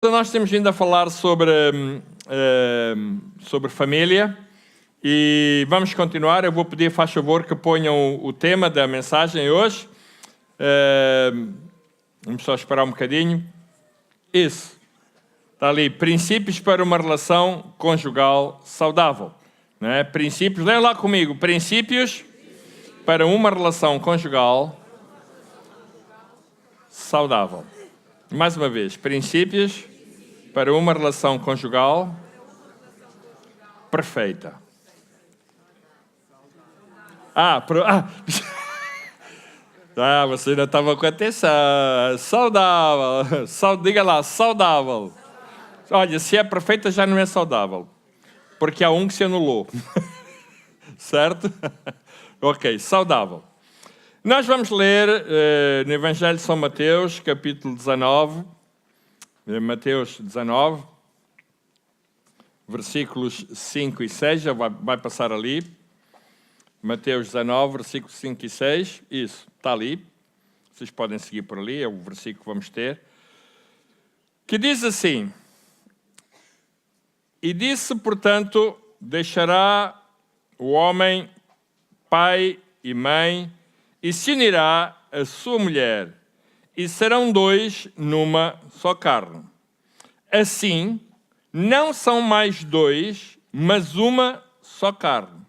Nós temos vindo a falar sobre família e vamos continuar. Eu vou pedir, faz favor, que ponham o tema da mensagem hoje. Vamos só esperar um bocadinho. Isso. Está ali, princípios para uma relação conjugal saudável. Não é? Princípios, leiam lá comigo. Princípios para uma relação conjugal saudável. Mais uma vez, princípios para uma relação conjugal perfeita. Você ainda estava com atenção. Saudável. Diga lá, saudável. Olha, se é perfeita já não é saudável. Porque há um que se anulou. Certo? Ok, saudável. Nós vamos ler no Evangelho de São Mateus, capítulo 19, Mateus 19, versículos 5 e 6, já vai passar ali. Mateus 19, versículos 5 e 6, isso, está ali. Vocês podem seguir por ali, é o versículo que vamos ter. Que diz assim: E disse, portanto, deixará o homem pai e mãe, e se unirá a sua mulher, e serão dois numa só carne. Assim, não são mais dois, mas uma só carne.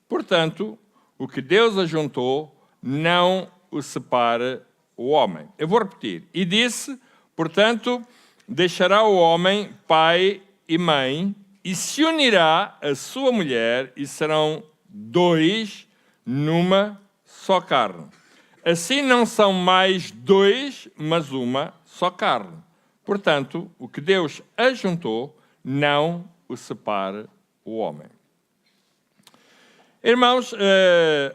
Portanto, o que Deus ajuntou, não o separe o homem. Eu vou repetir. E disse, portanto, deixará o homem pai e mãe, e se unirá a sua mulher, e serão dois numa só carne. Assim não são mais dois, mas uma só carne. Portanto, o que Deus ajuntou, não o separe o homem. Irmãos,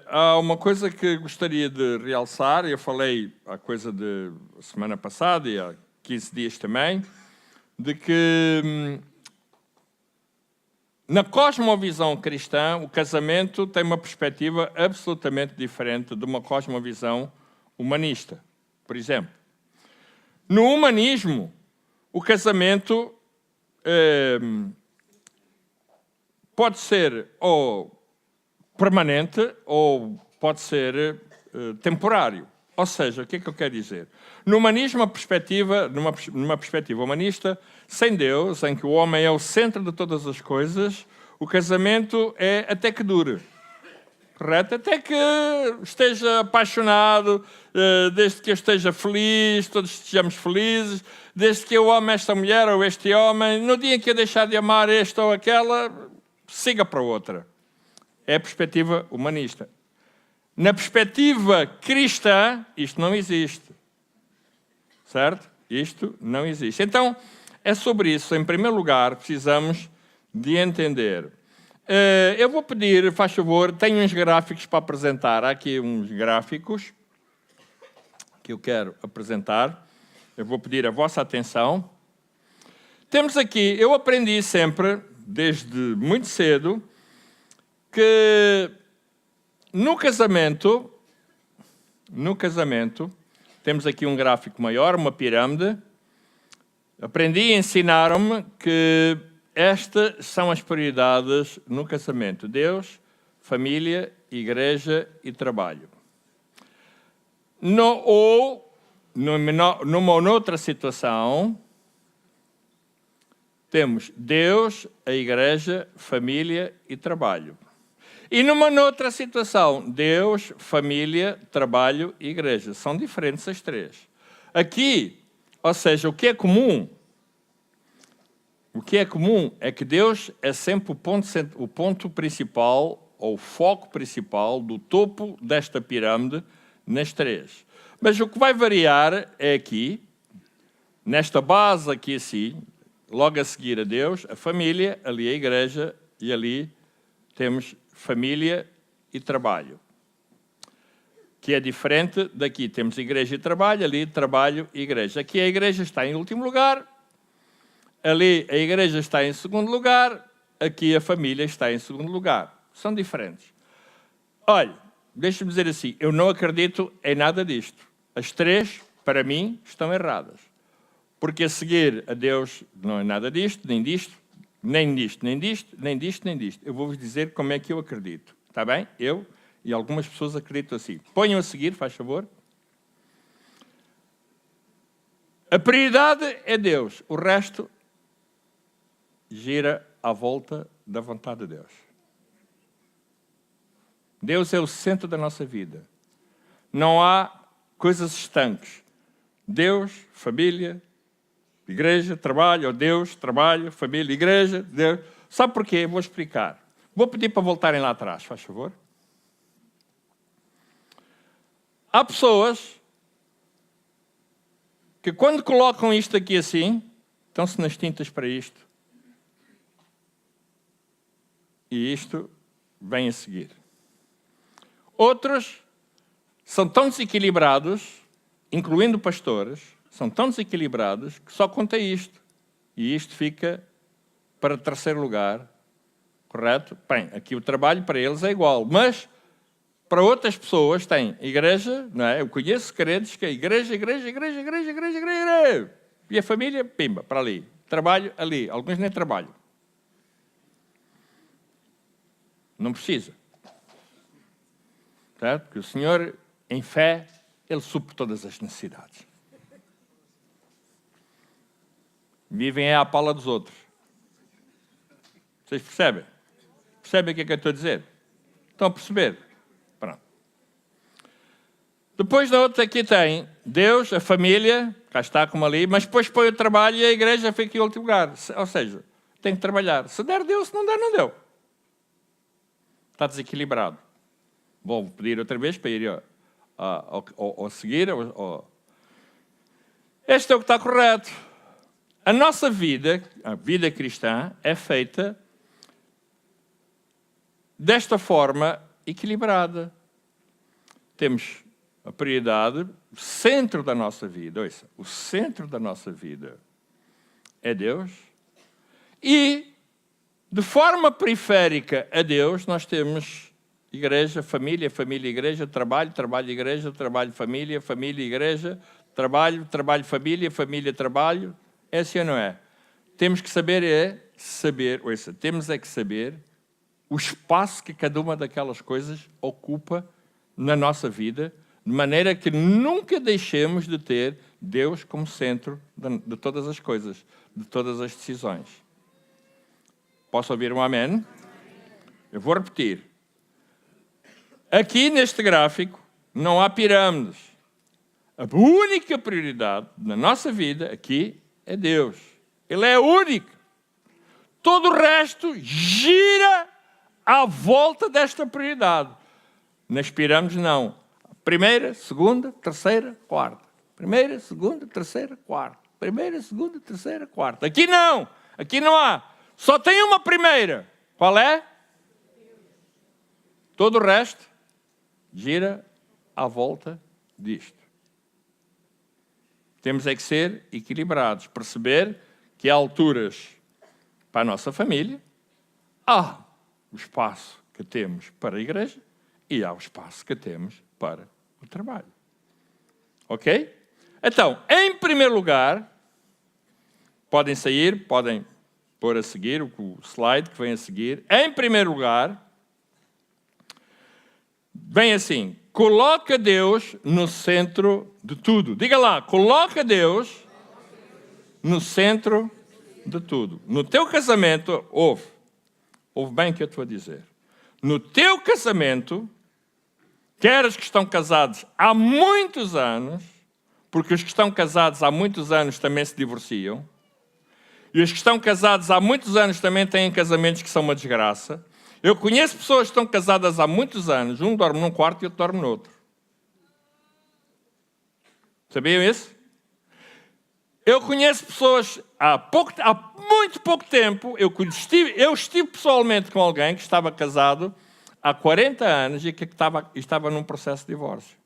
há uma coisa que gostaria de realçar. Eu falei a coisa de semana passada e há 15 dias também, de que na cosmovisão cristã, o casamento tem uma perspectiva absolutamente diferente de uma cosmovisão humanista. Por exemplo, no humanismo, o casamento pode ser ou permanente ou pode ser temporário. Ou seja, o que é que eu quero dizer? No humanismo, numa perspectiva humanista, sem Deus, em que o homem é o centro de todas as coisas, o casamento é até que dure. Correto? Até que esteja apaixonado, desde que eu esteja feliz, todos estejamos felizes, desde que eu ame esta mulher ou este homem, no dia em que eu deixar de amar esta ou aquela, siga para outra. É a perspectiva humanista. Na perspectiva cristã, isto não existe. Certo? Isto não existe. Então, é sobre isso, em primeiro lugar, precisamos de entender. Eu vou pedir, faz favor, tenho uns gráficos para apresentar. Há aqui uns gráficos que eu quero apresentar. Eu vou pedir a vossa atenção. Temos aqui, eu aprendi sempre, desde muito cedo, que no casamento, temos aqui um gráfico maior, uma pirâmide. Aprendi e ensinaram-me que estas são as prioridades no casamento: Deus, família, igreja e trabalho. Numa outra situação, temos Deus, a igreja, família e trabalho. E numa outra situação, Deus, família, trabalho e igreja. São diferentes as três. Aqui, ou seja, o que é comum? O que é comum é que Deus é sempre o ponto principal, ou o foco principal do topo desta pirâmide nas três. Mas o que vai variar é aqui, nesta base aqui assim, logo a seguir a Deus, a família, ali a igreja e ali temos família e trabalho. Que é diferente daqui. Temos igreja e trabalho, ali trabalho e igreja. Aqui a igreja está em último lugar, ali a igreja está em segundo lugar, aqui a família está em segundo lugar. São diferentes. Olha, deixa-me dizer assim, eu não acredito em nada disto. As três, para mim, estão erradas. Porque a seguir a Deus não é nada disto, nem disto, nem disto, nem disto, nem disto, nem disto. Eu vou-vos dizer como é que eu acredito. Está bem? Eu e algumas pessoas acreditam assim. Ponham a seguir, faz favor. A prioridade é Deus. O resto gira à volta da vontade de Deus. Deus é o centro da nossa vida. Não há coisas estanques. Deus, família, igreja, trabalho, ou Deus, trabalho, família, igreja, Deus. Sabe porquê? Vou explicar. Vou pedir para voltarem lá atrás, faz favor. Há pessoas que quando colocam isto aqui assim, estão-se nas tintas para isto. E isto vem a seguir. Outros são tão desequilibrados, incluindo pastores, são tão desequilibrados que só conta isto. E isto fica para terceiro lugar. Correto? Bem, aqui o trabalho para eles é igual. Mas para outras pessoas tem igreja, não é? Eu conheço crentes que é igreja. E a família, pimba, para ali. Trabalho ali. Alguns nem trabalham. Não precisa. Certo? Porque o Senhor, em fé, Ele supre todas as necessidades. Vivem à pala dos outros. Vocês percebem? Percebem o que é que eu estou a dizer? Estão a perceber? Pronto. Depois da outra aqui tem Deus, a família, cá está como ali, mas depois põe o trabalho e a igreja fica em último lugar. Ou seja, tem que trabalhar. Se der, deu. Se não der, não deu. Está desequilibrado. Vou pedir outra vez para ir ao seguir. Este é o que está correto. A nossa vida, a vida cristã, é feita desta forma equilibrada. Temos a prioridade, o centro da nossa vida. Ouça, o centro da nossa vida é Deus. E, de forma periférica a Deus, nós temos igreja, família, família, igreja, trabalho, trabalho, igreja, trabalho, família, família, igreja, trabalho, trabalho, família, família, trabalho. É assim ou não é? Temos que saber ouça, temos que saber o espaço que cada uma daquelas coisas ocupa na nossa vida, de maneira que nunca deixemos de ter Deus como centro de todas as coisas, de todas as decisões. Posso ouvir um amém? Eu vou repetir. Aqui neste gráfico não há pirâmides. A única prioridade na nossa vida aqui é Deus. Ele é único. Todo o resto gira à volta desta prioridade. Nas pirâmides, não. Primeira, segunda, terceira, quarta. Primeira, segunda, terceira, quarta. Primeira, segunda, terceira, quarta. Aqui não. Aqui não há. Só tem uma primeira. Qual é? Todo o resto gira à volta disto. Temos é que ser equilibrados, perceber que há alturas para a nossa família, há o espaço que temos para a igreja e há o espaço que temos para o trabalho. Ok? Então, em primeiro lugar, podem sair, podem pôr a seguir o slide que vem a seguir. Em primeiro lugar, vem assim: coloca Deus no centro de tudo. Diga lá, coloca Deus no centro de tudo. No teu casamento, ouve bem o que eu estou a dizer. No teu casamento, queres que estão casados há muitos anos, porque os que estão casados há muitos anos também se divorciam, e os que estão casados há muitos anos também têm casamentos que são uma desgraça. Eu conheço pessoas que estão casadas há muitos anos, um dorme num quarto e outro dorme no outro. Sabiam isso? Eu conheço pessoas há muito pouco tempo, eu estive pessoalmente com alguém que estava casado há 40 anos e que estava num processo de divórcio.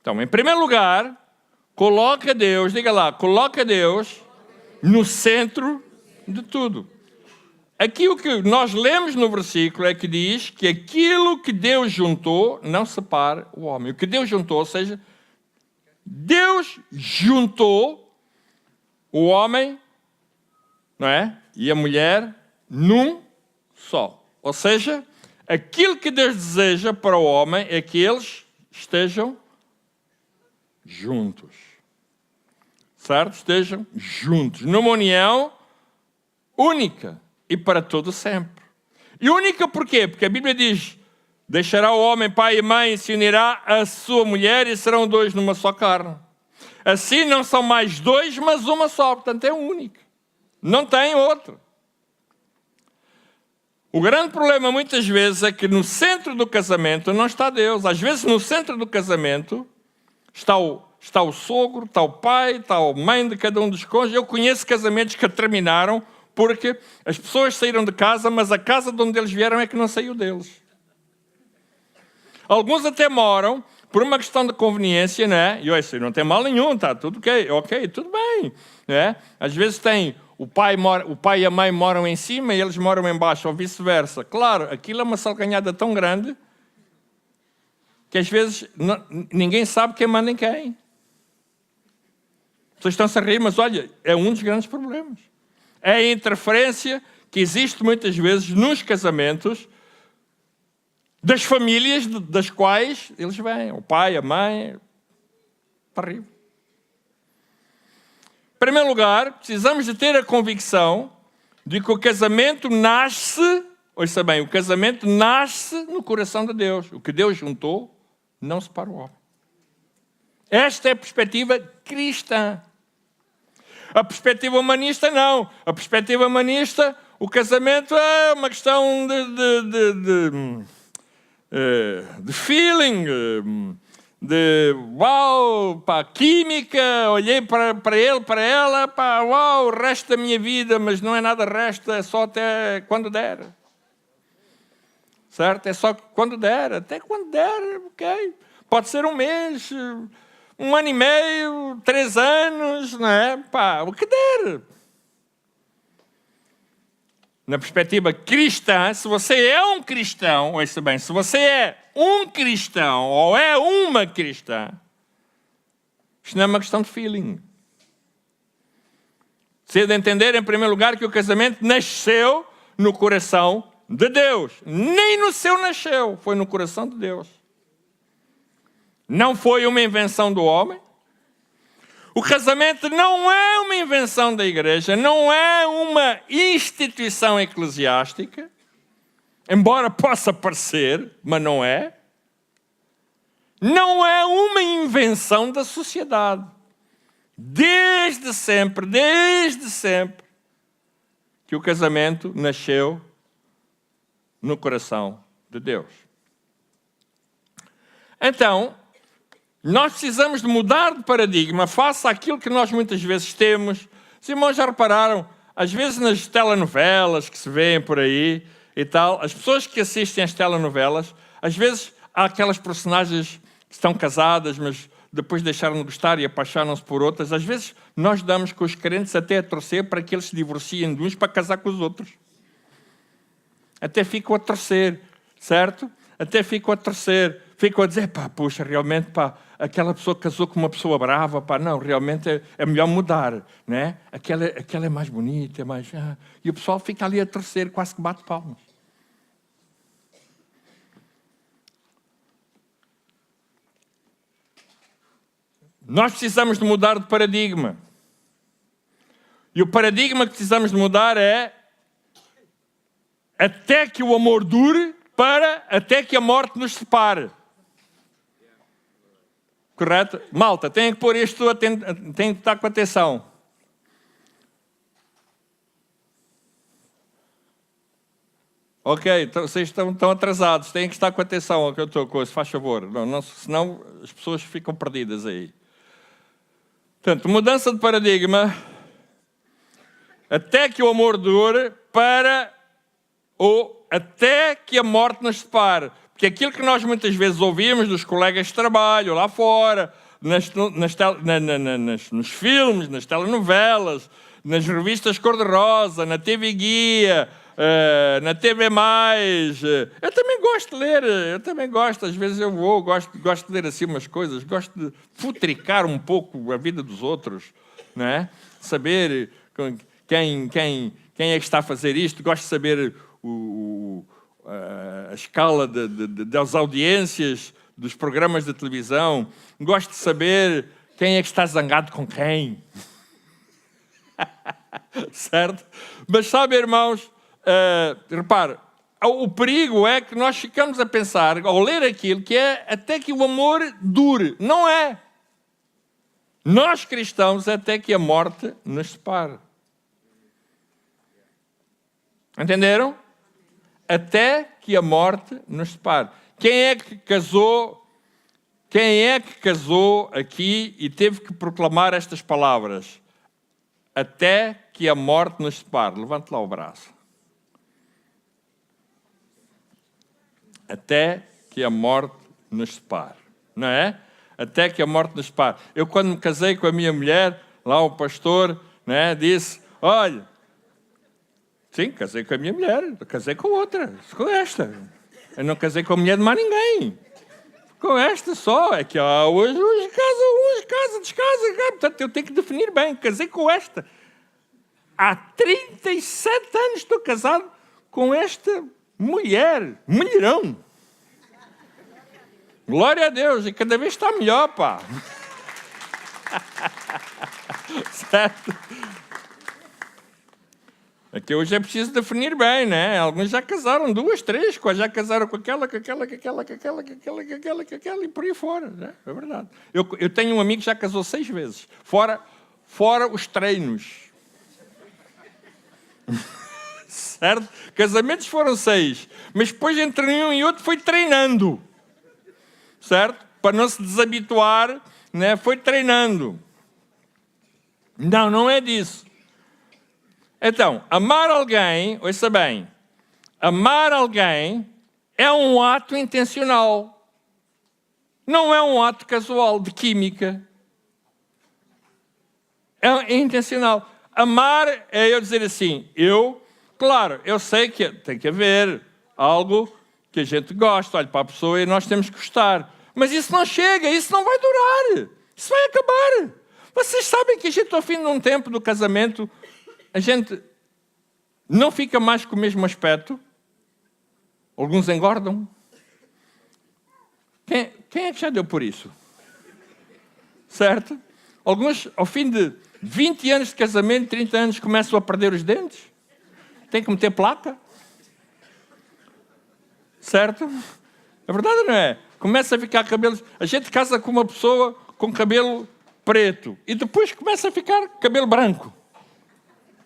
Então, em primeiro lugar, coloca Deus, diga lá, coloca Deus no centro de tudo. Aqui o que nós lemos no versículo é que diz que aquilo que Deus juntou não separa o homem. O que Deus juntou, ou seja, Deus juntou o homem, não é? E a mulher num só. Ou seja, aquilo que Deus deseja para o homem é que eles estejam juntos. Certo? Estejam juntos. Numa união única e para todo sempre. E única porquê? Porque a Bíblia diz: deixará o homem pai e mãe e se unirá a sua mulher e serão dois numa só carne. Assim não são mais dois, mas uma só. Portanto, é única. Não tem outra. O grande problema muitas vezes é que no centro do casamento não está Deus. Às vezes no centro do casamento está o sogro, está o pai, está a mãe de cada um dos cônjuges. Eu conheço casamentos que terminaram porque as pessoas saíram de casa, mas a casa de onde eles vieram é que não saiu deles. Alguns até moram por uma questão de conveniência, né? E isso não tem mal nenhum, está tudo ok, tudo bem, né? Às vezes tem o pai e a mãe moram em cima e eles moram em baixo, ou vice-versa. Claro, aquilo é uma salganhada tão grande que às vezes ninguém sabe quem manda em quem. Vocês estão-se a rir, mas olha, é um dos grandes problemas. É a interferência que existe muitas vezes nos casamentos das famílias das quais eles vêm. O pai, a mãe, terrível. Em primeiro lugar, precisamos de ter a convicção de que o casamento nasce, ouça bem, o casamento nasce no coração de Deus. O que Deus juntou, não separa o homem. Esta é a perspectiva cristã. A perspectiva humanista, não. A perspectiva humanista, o casamento é uma questão de feeling, de uau, pá, química, olhei para ele, para ela, pá, uau, o resto da minha vida, mas não é nada resto, é só até quando der. Certo? É só quando der, até quando der, ok. Pode ser um mês, 1 ano e meio, 3 anos, não é? Pá, o que der. Na perspectiva cristã, se você é um cristão, ouça bem, se você é um cristão ou é uma cristã, isto não é uma questão de feeling. Precisa de entender, em primeiro lugar, que o casamento nasceu no coração de Deus. Nem no seu nasceu, foi no coração de Deus. Não foi uma invenção do homem. O casamento não é uma invenção da igreja, não é uma instituição eclesiástica, embora possa parecer, mas não é. Não é uma invenção da sociedade. Desde sempre, que o casamento nasceu no coração de Deus. Então, nós precisamos de mudar de paradigma face àquilo que nós muitas vezes temos. Os irmãos já repararam, às vezes nas telenovelas que se vêem por aí e tal, as pessoas que assistem às telenovelas, às vezes há aquelas personagens que estão casadas, mas depois deixaram de gostar e apaixonam-se por outras. Às vezes nós damos com os crentes até a torcer para que eles se divorciem de uns para casar com os outros. Até ficam a torcer, certo? Até ficam a torcer. Ficam a dizer, pá, puxa, realmente, pá, aquela pessoa casou com uma pessoa brava, pá, não, realmente é melhor mudar, né? Aquela é mais bonita, é mais... E o pessoal fica ali a torcer, quase que bate palmas. Nós precisamos de mudar de paradigma. E o paradigma que precisamos de mudar é até que o amor dure, para até que a morte nos separe. Correto? Malta, tem que pôr isto, tem que estar com atenção. Ok, então, vocês estão atrasados, têm que estar com atenção ao que eu estou com isso, faz favor. Não, senão as pessoas ficam perdidas aí. Portanto, mudança de paradigma, até que o amor dure, para ou até que a morte nos separe. Porque aquilo que nós muitas vezes ouvimos dos colegas de trabalho lá fora, nos filmes, nas telenovelas, nas revistas cor-de-rosa, na TV Guia, na TV+. Eu também gosto de ler, às vezes eu gosto de ler assim umas coisas, gosto de futricar um pouco a vida dos outros, não é? Saber quem é que está a fazer isto, gosto de saber a escala das audiências dos programas de televisão, gosto de saber quem é que está zangado com quem. Certo? Mas sabe, irmãos, repare, o perigo é que nós ficamos a pensar, ao ler aquilo, que é até que o amor dure. Não é. Nós cristãos, até que a morte nos separe. Entenderam? Até que a morte nos separe. Quem é que casou aqui e teve que proclamar estas palavras? Até que a morte nos separe. Levante lá o braço. Até que a morte nos separe. Não é? Até que a morte nos separe. Eu, quando me casei com a minha mulher, lá o pastor, né, disse, olha, sim, casei com a minha mulher, casei com outra, com esta. Eu não casei com a mulher de mais ninguém. Com esta só. É que hoje casa, descasa. Portanto, eu tenho que definir bem. Casei com esta. Há 37 anos estou casado com esta mulherão. Glória a Deus. E cada vez está melhor, pá. Certo? É que hoje é preciso definir bem, né? Alguns já casaram 2, 3, já casaram com aquela, e por aí fora, né? É verdade. Eu tenho um amigo que já casou 6 vezes, fora os treinos. Certo? Casamentos foram 6, mas depois entre um e outro foi treinando. Certo? Para não se desabituar, né? Foi treinando. Não é disso. Então, amar alguém, ouça bem, amar alguém é um ato intencional. Não é um ato casual, de química. É intencional. Amar é eu dizer assim, claro, eu sei que tem que haver algo que a gente gosta, olha para a pessoa e nós temos que gostar. Mas isso não chega, isso não vai durar, isso vai acabar. Vocês sabem que a gente, ao fim de um tempo do casamento, a gente não fica mais com o mesmo aspecto. Alguns engordam. Quem é que já deu por isso? Certo? Alguns, ao fim de 20 anos de casamento, 30 anos, começam a perder os dentes. Tem que meter placa. Certo? É verdade ou não é? Começa a ficar cabelos... A gente casa com uma pessoa com cabelo preto e depois começa a ficar cabelo branco.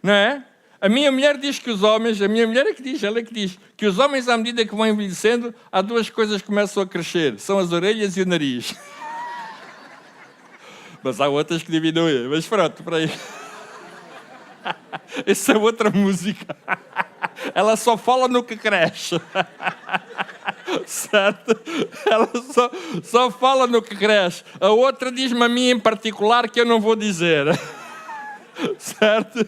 Não é? A minha mulher diz que os homens, ela é que diz, que os homens, à medida que vão envelhecendo, há 2 coisas que começam a crescer. São as orelhas e o nariz. Mas há outras que diminuem. Mas pronto, por aí. Essa é outra música. Ela só fala no que cresce. Certo? Ela só fala no que cresce. A outra diz-me a mim em particular que eu não vou dizer. Certo?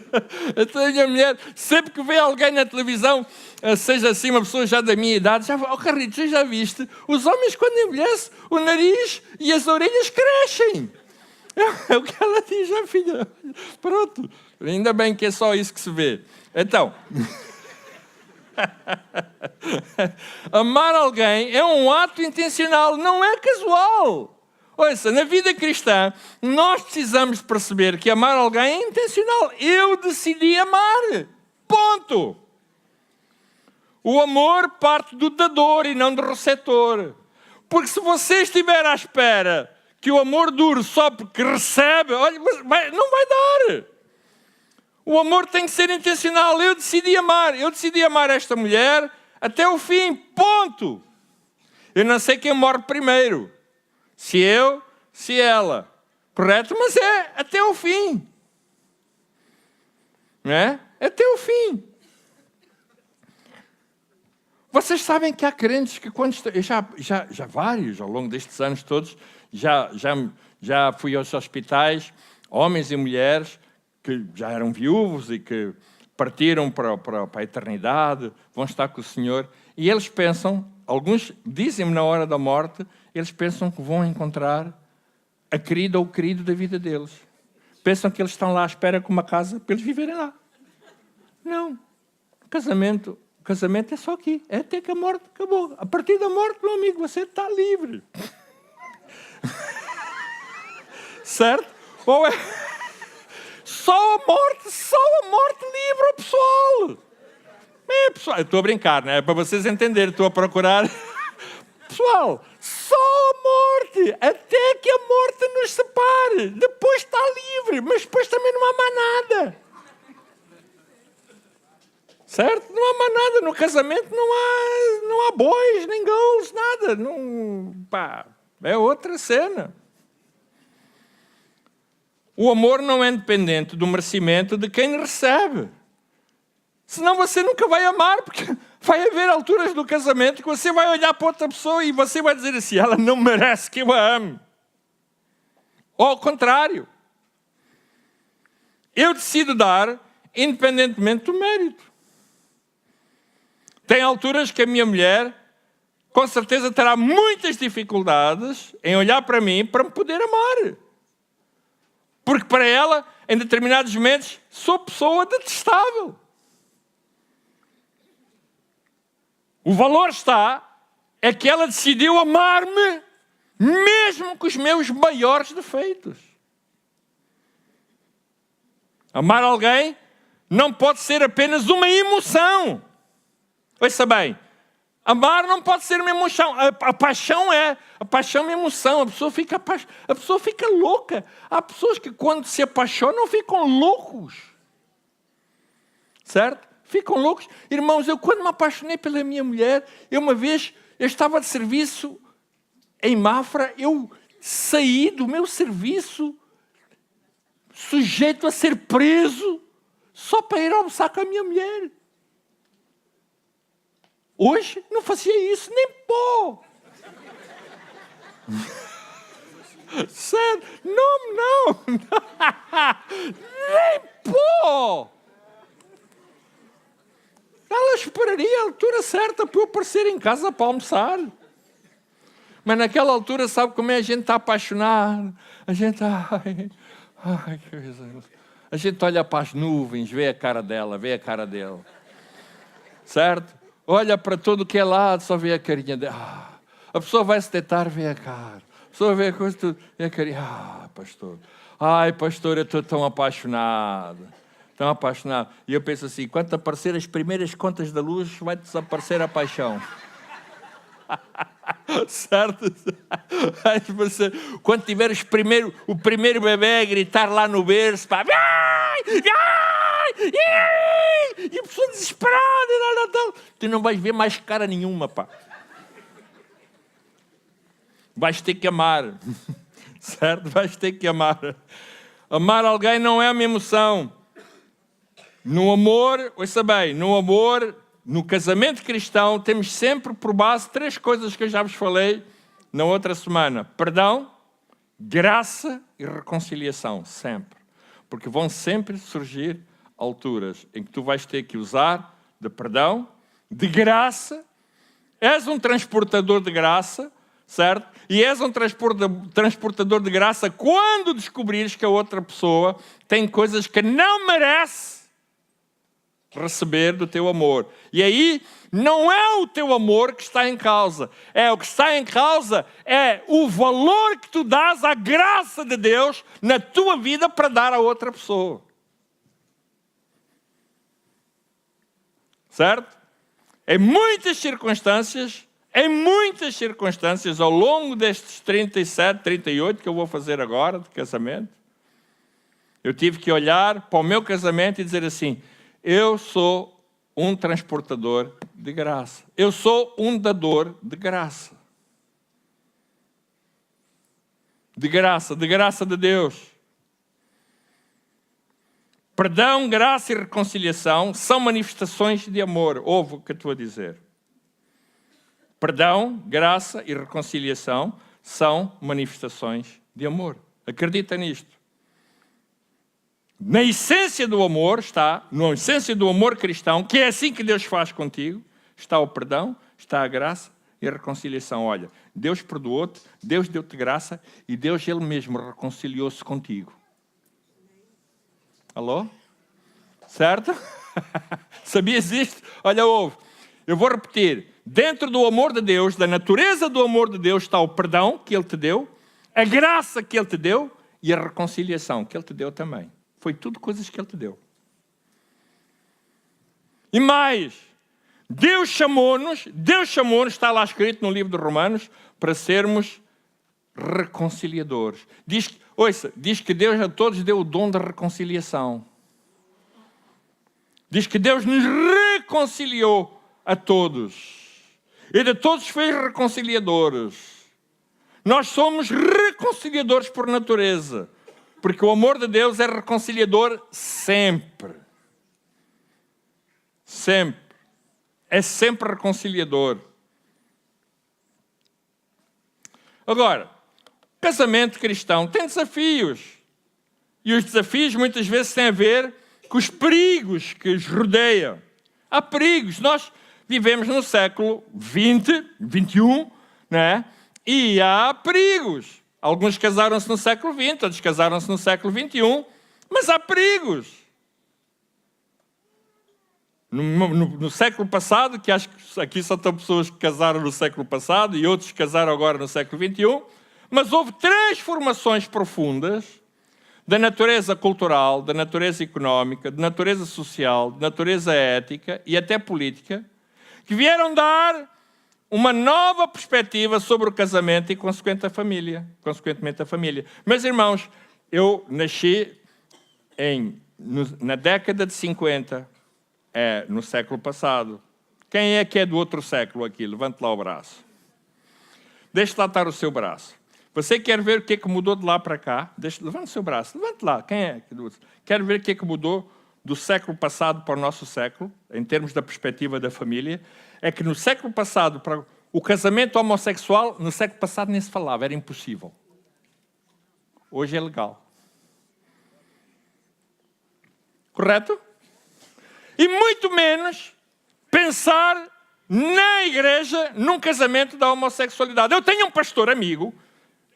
Então a minha mulher, sempre que vê alguém na televisão, seja assim uma pessoa já da minha idade, Carlitos, já viste? Os homens, quando envelhecem, o nariz e as orelhas crescem. É o que ela diz, filha. Pronto. Ainda bem que é só isso que se vê. Então, amar alguém é um ato intencional, não é casual. Ouça, na vida cristã, nós precisamos perceber que amar alguém é intencional. Eu decidi amar. Ponto. O amor parte do dador e não do receptor. Porque se você estiver à espera que o amor dure só porque recebe, olha, não vai dar. O amor tem que ser intencional. Eu decidi amar esta mulher até o fim. Ponto. Eu não sei quem morre primeiro. Se eu, se ela. Correto? Mas é até o fim. Não é? Até o fim. Vocês sabem que há crentes que quando... Já vários, ao longo destes anos todos, já fui aos hospitais, homens e mulheres, que já eram viúvos e que partiram para a eternidade, vão estar com o Senhor, e eles pensam, alguns dizem-me na hora da morte, eles pensam que vão encontrar a querida ou o querido da vida deles. Pensam que eles estão lá à espera com uma casa para eles viverem lá. Não. O casamento é só aqui. É até que a morte acabou. A partir da morte, meu amigo, você está livre. Certo? Ou é... Só a morte livra o pessoal. Pessoal, eu estou a brincar, não é? Para vocês entenderem, estou a procurar... Pessoal, só a morte, até que a morte nos separe. Depois está livre, mas depois também não há mais nada. Certo? Não há mais nada. No casamento não há bois, nem gols, nada. Não, pá, é outra cena. O amor não é dependente do merecimento de quem recebe. Senão você nunca vai amar, porque vai haver alturas do casamento que você vai olhar para outra pessoa e você vai dizer assim, ela não merece que eu a ame. Ou ao contrário. Eu decido dar independentemente do mérito. Tem alturas que a minha mulher, com certeza, terá muitas dificuldades em olhar para mim para me poder amar. Porque para ela, em determinados momentos, sou pessoa detestável. O valor é que ela decidiu amar-me, mesmo com os meus maiores defeitos. Amar alguém não pode ser apenas uma emoção. Ouça bem, amar não pode ser uma emoção. A paixão é uma emoção. A pessoa fica louca. Há pessoas que quando se apaixonam ficam loucos. Certo? Ficam loucos. Irmãos, eu quando me apaixonei pela minha mulher, eu estava de serviço em Mafra, eu saí do meu serviço sujeito a ser preso só para ir almoçar com a minha mulher. Hoje não fazia isso, nem pó. Sério, não. Nem pó. Ela esperaria a altura certa para eu aparecer em casa para almoçar. Mas naquela altura, sabe como é? A gente está apaixonado. A gente... Ai, que coisa. A gente olha para as nuvens, vê a cara dela, vê a cara dele. Certo? Olha para todo que é lado, só vê a carinha dela. A pessoa vai se deitar, vê a cara. A pessoa vê a coisa, tudo, vê a carinha. Pastor. Ai, pastor, eu estou tão apaixonado. Tão apaixonado. E eu penso assim, quando aparecer as primeiras contas da luz, vai desaparecer a paixão. Certo? Quando tiver o primeiro bebê a gritar lá no berço, pá, e a pessoa desesperada, tu não vais ver mais cara nenhuma, pá. Vais ter que amar. Certo? Vais ter que amar. Amar alguém não é uma emoção. No amor, ouça bem, no casamento cristão, temos sempre por base 3 coisas que eu já vos falei na outra semana. Perdão, graça e reconciliação, sempre. Porque vão sempre surgir alturas em que tu vais ter que usar de perdão, de graça. És um transportador de graça, certo? E és um transportador de graça quando descobrires que a outra pessoa tem coisas que não merece receber do teu amor. E aí, não é o teu amor que está em causa. O que está em causa é o valor que tu dás à graça de Deus na tua vida para dar a outra pessoa. Certo? Em muitas circunstâncias, ao longo destes 37, 38 que eu vou fazer agora de casamento, eu tive que olhar para o meu casamento e dizer assim, eu sou um transportador de graça. Eu sou um dador de graça. De graça de Deus. Perdão, graça e reconciliação são manifestações de amor. Ouve o que eu estou a dizer. Perdão, graça e reconciliação são manifestações de amor. Acredita nisto. Na essência do amor está, na essência do amor cristão, que é assim que Deus faz contigo, está o perdão, está a graça e a reconciliação. Olha, Deus perdoou-te, Deus deu-te graça e Deus Ele mesmo reconciliou-se contigo. Alô? Certo? Sabias isto? Olha, ouve. Eu vou repetir. Dentro do amor de Deus, da natureza do amor de Deus, está o perdão que Ele te deu, a graça que Ele te deu e a reconciliação que Ele te deu também. Foi tudo coisas que Ele te deu. E mais, Deus chamou-nos, está lá escrito no livro de Romanos, para sermos reconciliadores. Diz que Deus a todos deu o dom da reconciliação. Diz que Deus nos reconciliou a todos. E de todos fez reconciliadores. Nós somos reconciliadores por natureza. Porque o amor de Deus é reconciliador sempre. Sempre. É sempre reconciliador. Agora, o casamento cristão tem desafios. E os desafios muitas vezes têm a ver com os perigos que os rodeiam. Há perigos. Nós vivemos no século XX, XXI, né? E há perigos. Alguns casaram-se no século XX, outros casaram-se no século XXI, mas há perigos. No século passado, que acho que aqui só estão pessoas que casaram no século passado e outros que casaram agora no século XXI, mas houve transformações profundas da natureza cultural, da natureza económica, da natureza social, da natureza ética e até política, que vieram dar uma nova perspectiva sobre o casamento e, consequentemente, a família. Meus irmãos, eu nasci na década de 50, no século passado. Quem é que é do outro século aqui? Levante lá o braço. Deixe lá estar o seu braço. Você quer ver o que é que mudou de lá para cá? Levante o seu braço. Levante lá. Quem é? Quer ver o que é que mudou do século passado para o nosso século, em termos da perspectiva da família? É que no século passado, para o casamento homossexual, no século passado nem se falava, era impossível. Hoje é legal. Correto? E muito menos pensar na igreja num casamento da homossexualidade. Eu tenho um pastor amigo,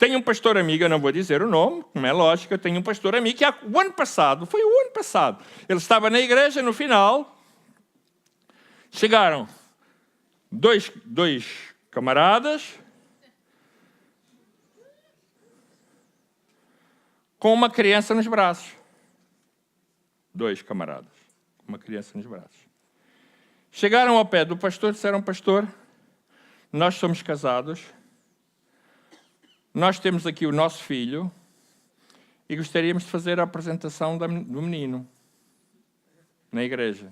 eu não vou dizer o nome, não é lógico, eu tenho um pastor amigo que o ano passado, ele estava na igreja, no final, chegaram dois camaradas com uma criança nos braços. 2 camaradas com uma criança nos braços. Chegaram ao pé do pastor e disseram: pastor, nós somos casados, nós temos aqui o nosso filho e gostaríamos de fazer a apresentação do menino na igreja.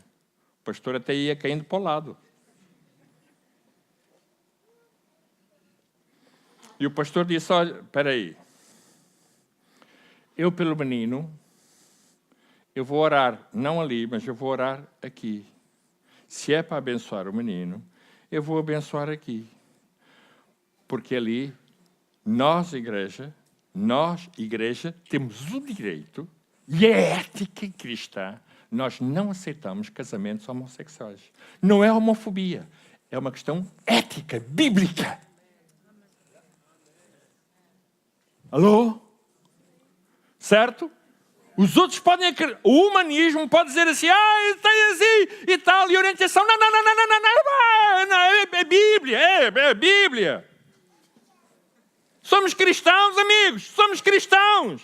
O pastor até ia caindo para o lado. E o pastor disse: olha, espera aí, eu pelo menino, eu vou orar, não ali, mas eu vou orar aqui. Se é para abençoar o menino, eu vou abençoar aqui. Porque ali, nós, igreja, temos o direito, e a ética cristã, nós não aceitamos casamentos homossexuais. Não é homofobia, é uma questão ética, bíblica. Alô? Certo? Os outros podem... O humanismo pode dizer assim: tem assim e tal, e orientação. Não, é Bíblia, é Bíblia. Somos cristãos, amigos, somos cristãos.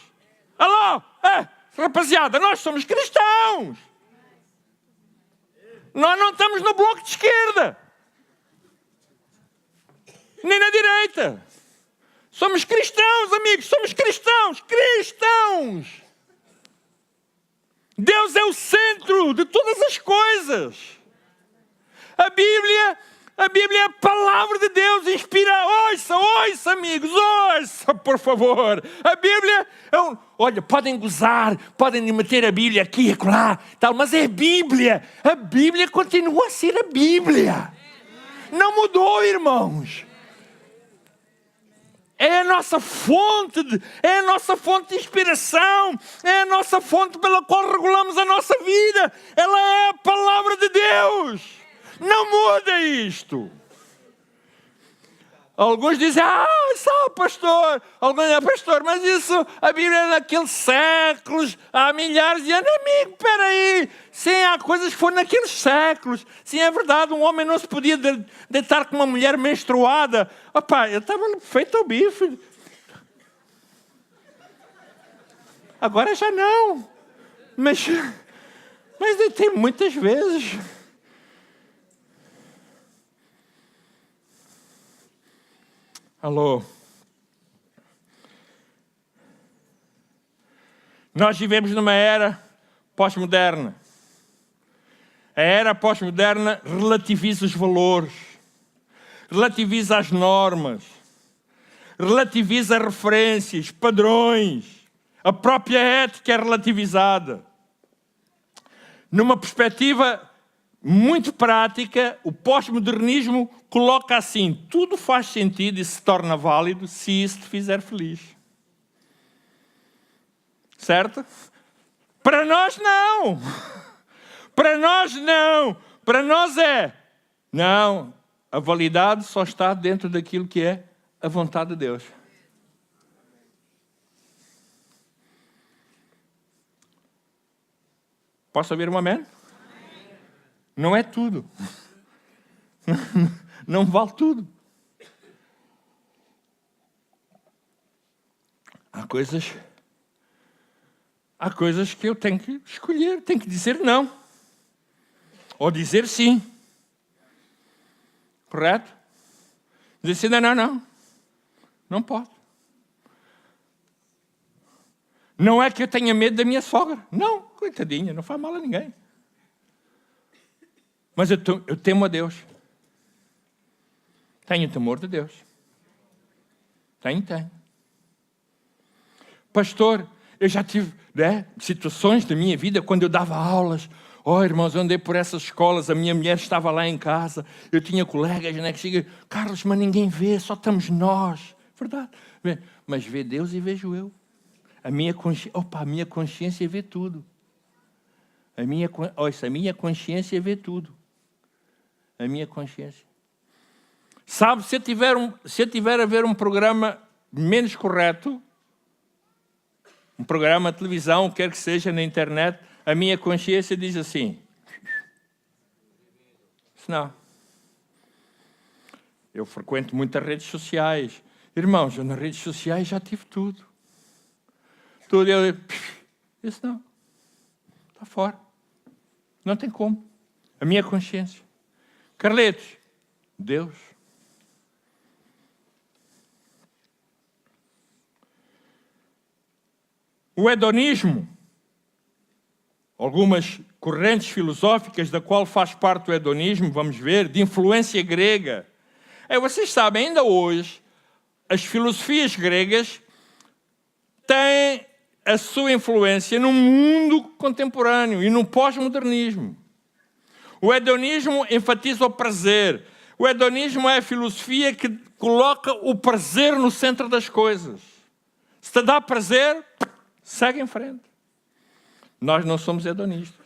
Alô? Rapaziada, nós somos cristãos. Nós não estamos no bloco de esquerda. Nem na direita. Somos cristãos, amigos, somos cristãos. Cristãos. Deus é o centro de todas as coisas. A Bíblia é a palavra de Deus, inspira. Ouça, amigos, ouça, por favor. A Bíblia olha, podem gozar, podem meter a Bíblia aqui e acolá, tal, mas é a Bíblia. A Bíblia continua a ser a Bíblia. Não mudou, irmãos. é a nossa fonte, é a nossa fonte de inspiração, é a nossa fonte pela qual regulamos a nossa vida. Ela é a palavra de Deus. Não muda isto. Alguns dizem, sabe, pastor. Alguns dizem, pastor, mas isso, a Bíblia é naqueles séculos, há milhares de anos. Amigo, espera aí. Sim, há coisas que foram naqueles séculos. Sim, é verdade, um homem não se podia deitar com uma mulher menstruada. Opa, eu estava feito ao bife. Agora já não. Mas deitei muitas vezes. Alô? Nós vivemos numa era pós-moderna. A era pós-moderna relativiza os valores, relativiza as normas, relativiza referências, padrões. A própria ética é relativizada. Numa perspectiva muito prática, o pós-modernismo coloca assim: tudo faz sentido e se torna válido se isso te fizer feliz. Certo? Para nós não. Para nós não. Para nós não, a validade só está dentro daquilo que é a vontade de Deus. Posso ouvir um amém? Não é tudo. Não vale tudo. Há coisas que eu tenho que escolher, tenho que dizer não. Ou dizer sim. Correto? Dizer assim, não. Não pode. Não é que eu tenha medo da minha sogra. Não, coitadinha, não faz mal a ninguém. Mas eu temo a Deus. Tenho temor de Deus. Tenho. Pastor, eu já tive situações da minha vida quando eu dava aulas. Irmãos, eu andei por essas escolas, a minha mulher estava lá em casa, eu tinha colegas, que chegam, Carlos, mas ninguém vê, só estamos nós. Verdade. Mas vê Deus e vejo eu. A minha consciência vê tudo. A minha consciência vê tudo. A minha consciência. Sabe, se eu tiver a ver um programa menos correto, um programa de televisão, quer que seja na internet, a minha consciência diz assim: não. Eu frequento muitas redes sociais. Irmãos, eu nas redes sociais já tive tudo. Eu disse, não. Está fora. Não tem como. A minha consciência. Carletos, Deus. O hedonismo, algumas correntes filosóficas da qual faz parte o hedonismo, vamos ver, de influência grega. Vocês sabem, ainda hoje, as filosofias gregas têm a sua influência no mundo contemporâneo e no pós-modernismo. O hedonismo enfatiza o prazer. O hedonismo é a filosofia que coloca o prazer no centro das coisas. Se te dá prazer, segue em frente. Nós não somos hedonistas.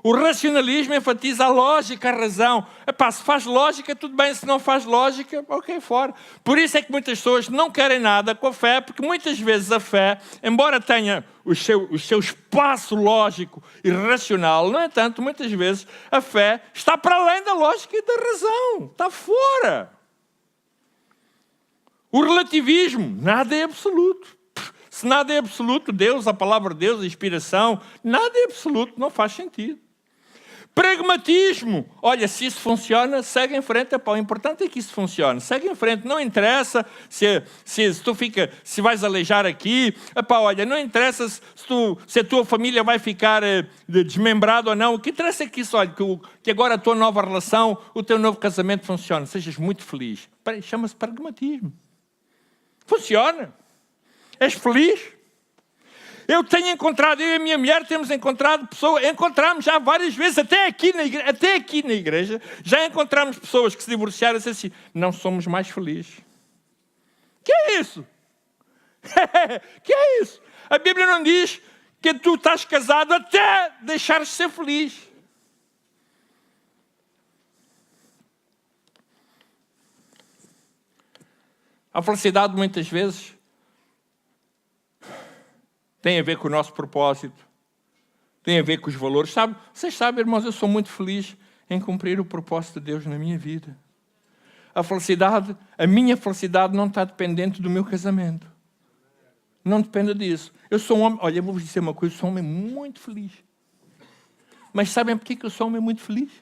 O racionalismo enfatiza a lógica, a razão. Se faz lógica, tudo bem. Se não faz lógica, ok, fora. Por isso é que muitas pessoas não querem nada com a fé, porque muitas vezes a fé, embora tenha o seu espaço lógico e racional, no entanto, muitas vezes a fé está para além da lógica e da razão. Está fora. O relativismo, nada é absoluto. Se nada é absoluto, Deus, a palavra de Deus, a inspiração, nada é absoluto, não faz sentido. Pragmatismo. Olha, se isso funciona, segue em frente. O importante é que isso funcione. Segue em frente. Não interessa se vais aleijar aqui. Olha, não interessa se a tua família vai ficar desmembrada ou não. O que interessa é que isso, olha, que agora a tua nova relação, o teu novo casamento funcione. Sejas muito feliz. Chama-se pragmatismo. Funciona. És feliz? Eu e a minha mulher temos encontrado pessoas, encontramos já várias vezes, até aqui na igreja, já encontramos pessoas que se divorciaram e disseram assim, não somos mais felizes. Que é isso? Que é isso? A Bíblia não diz que tu estás casado até deixares de ser feliz. A felicidade muitas vezes tem a ver com o nosso propósito, tem a ver com os valores. Vocês sabem, irmãos, eu sou muito feliz em cumprir o propósito de Deus na minha vida. A minha felicidade não está dependente do meu casamento. Não depende disso. Eu sou um homem, olha, eu vou-vos dizer uma coisa, eu sou um homem muito feliz. Mas sabem por que eu sou um homem muito feliz?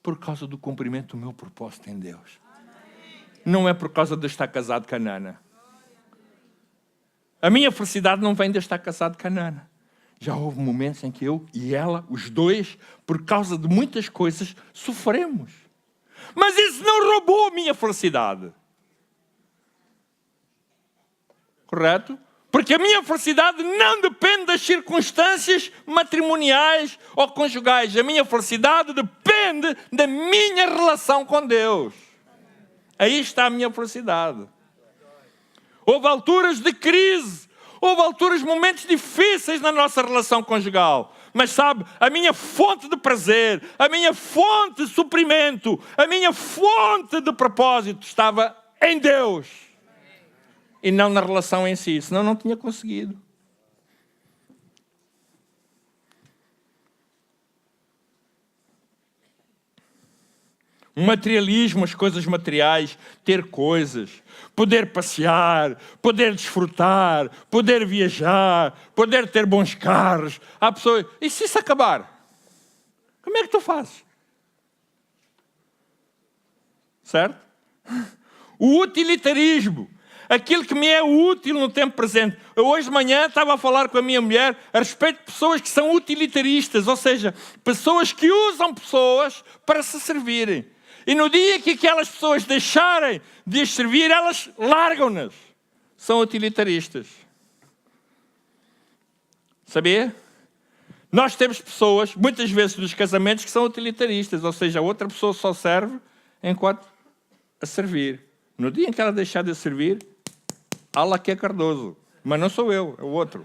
Por causa do cumprimento do meu propósito em Deus. Não é por causa de estar casado com a Nana. A minha felicidade não vem de estar casado com a Nana. Já houve momentos em que eu e ela, os dois, por causa de muitas coisas, sofremos. Mas isso não roubou a minha felicidade. Correto? Porque a minha felicidade não depende das circunstâncias matrimoniais ou conjugais. A minha felicidade depende da minha relação com Deus. Aí está a minha felicidade. Houve alturas de crise, houve alturas, momentos difíceis na nossa relação conjugal. Mas sabe, a minha fonte de prazer, a minha fonte de suprimento, a minha fonte de propósito estava em Deus. E não na relação em si, senão não tinha conseguido. O materialismo, as coisas materiais, ter coisas, poder passear, poder desfrutar, poder viajar, poder ter bons carros. Há pessoas... E se isso acabar? Como é que tu fazes? Certo? O utilitarismo. Aquilo que me é útil no tempo presente. Eu hoje de manhã estava a falar com a minha mulher a respeito de pessoas que são utilitaristas, ou seja, pessoas que usam pessoas para se servirem. E no dia que aquelas pessoas deixarem de as servir, elas largam-nas. São utilitaristas. Sabia? Nós temos pessoas, muitas vezes nos casamentos, que são utilitaristas, ou seja, a outra pessoa só serve enquanto a servir. No dia em que ela deixar de servir, ela que é Cardoso. Mas não sou eu, é o outro.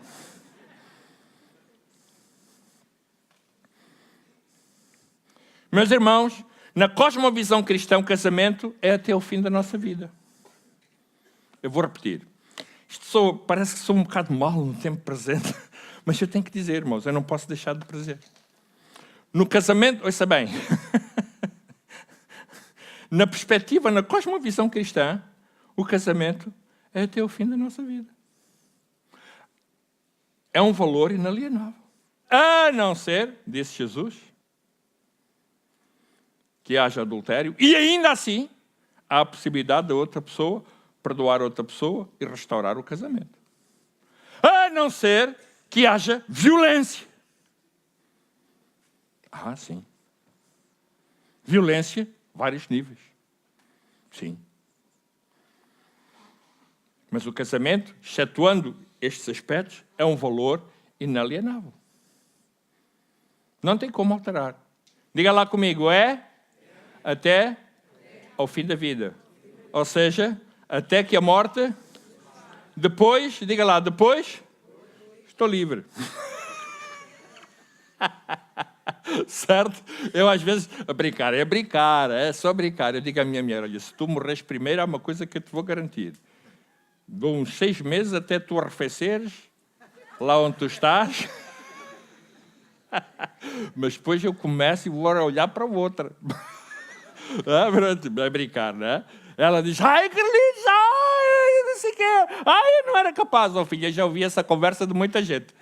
Meus irmãos, na cosmovisão cristã, o casamento é até o fim da nossa vida. Eu vou repetir. Parece que sou um bocado mau no tempo presente, mas eu tenho que dizer, irmãos, eu não posso deixar de dizer. No casamento, ouça bem, na perspectiva, na cosmovisão cristã, o casamento é até o fim da nossa vida. É um valor inalienável. A não ser, disse Jesus, que haja adultério, e ainda assim há a possibilidade de outra pessoa perdoar outra pessoa e restaurar o casamento. A não ser que haja violência. Ah, sim. Violência, vários níveis. Sim. Mas o casamento, excetuando estes aspectos, é um valor inalienável. Não tem como alterar. Diga lá comigo, é até ao fim da vida. Ou seja, até que a morte, depois, diga lá, depois, estou livre. Certo? Eu às vezes, é só brincar. Eu digo à minha mulher, olha, se tu morres primeiro, há uma coisa que eu te vou garantir. Dou uns 6 meses até tu arrefeceres, lá onde tu estás. Mas depois eu começo e vou olhar para a outra. É brincar, não é? Ela diz, ai, Carlitos, ai, não sei o quê. Ai, eu não era capaz, ó filha, já ouvi essa conversa de muita gente.